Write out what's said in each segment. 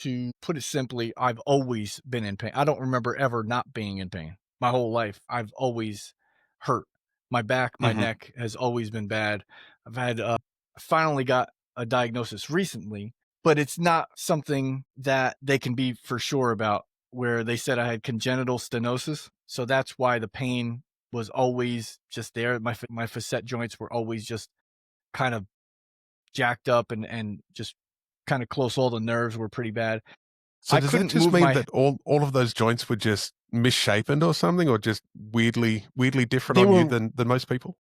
To put it simply, I've always been in pain. I don't remember ever not being in pain. My whole life, I've always hurt. My back, my Mhm. neck has always been bad. I've had, I finally got a diagnosis recently, but it's not something that they can be for sure about, where they said I had congenital stenosis. So that's why the pain was always just there. My facet joints were always just kind of jacked up and just kind of close. All the nerves were pretty bad. So I does that couldn't just move mean my that all of those joints were just misshapen or something, or just weirdly different they on you were than most people?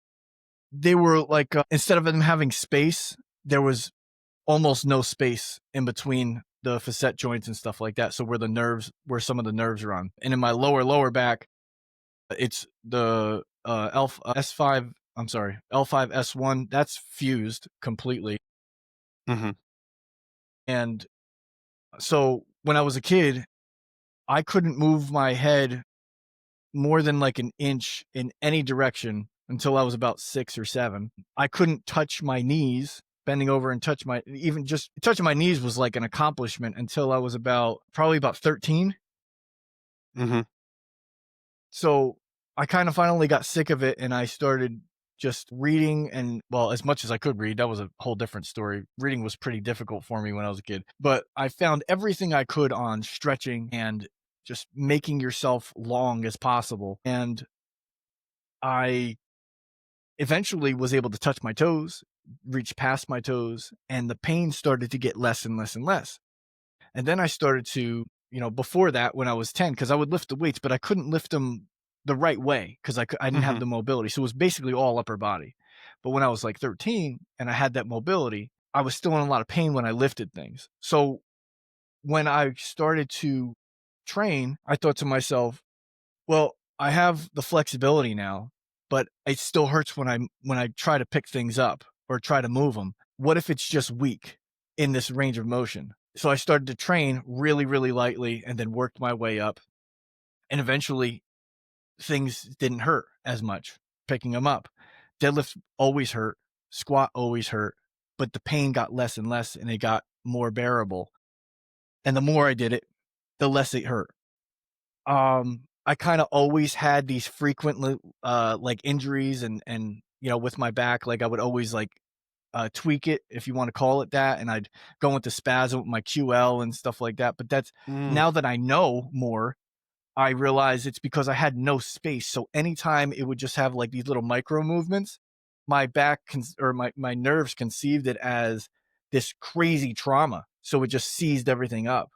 they were like, instead of them having space, there was almost no space in between the facet joints and stuff like that, so where some of the nerves are on. And in my lower back, it's the, S5 I'm sorry, L5, S1, that's fused completely. Mhm. And so when I was a kid, I couldn't move my head more than like an inch in any direction until I was about 6 or 7. I couldn't touch my knees, bending over and touch my even just touching my knees was like an accomplishment until I was probably about 13. Mhm. So, I kinda finally got sick of it and I started just reading and well, as much as I could read, that was a whole different story. Reading was pretty difficult for me when I was a kid, but I found everything I could on stretching and just making yourself long as possible, and I eventually was able to touch my toes, reach past my toes, and the pain started to get less and less and less. And then I started to, before that, when I was 10, because I would lift the weights, but I couldn't lift them the right way because I didn't have Mhm. the mobility. So it was basically all upper body. But when I was like 13 and I had that mobility, I was still in a lot of pain when I lifted things. So when I started to train, I thought to myself, well, I have the flexibility now, but it still hurts when I try to pick things up or try to move them. What if it's just weak in this range of motion? So I started to train really, really lightly and then worked my way up. And eventually things didn't hurt as much picking them up. Deadlift always hurt, squat always hurt, but the pain got less and less and it got more bearable. And the more I did it, the less it hurt. I kinda always had these frequent like, injuries and, with my back, like, I would always, like, tweak it, if you wanna call it that, and I'd go into spasm with my QL and stuff like that, but that's Mm. now that I know more, I realize it's because I had no space, so anytime it would just have, like, these little micro movements, my back or my nerves conceived it as this crazy trauma, so it just seized everything up.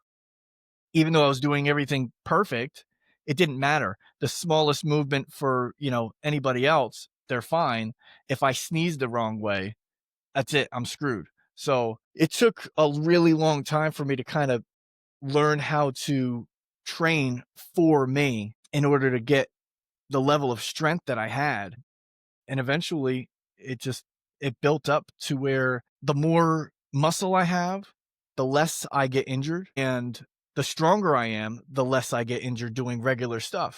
Even though I was doing everything perfect, it didn't matter. The smallest movement for, anybody else, they're fine. If I sneeze the wrong way, that's it, I'm screwed. So, it took a really long time for me to kind of learn how to train for me in order to get the level of strength that I had. And eventually, it just it built up to where the more muscle I have, the less I get injured, and the stronger I am, the less I get injured doing regular stuff.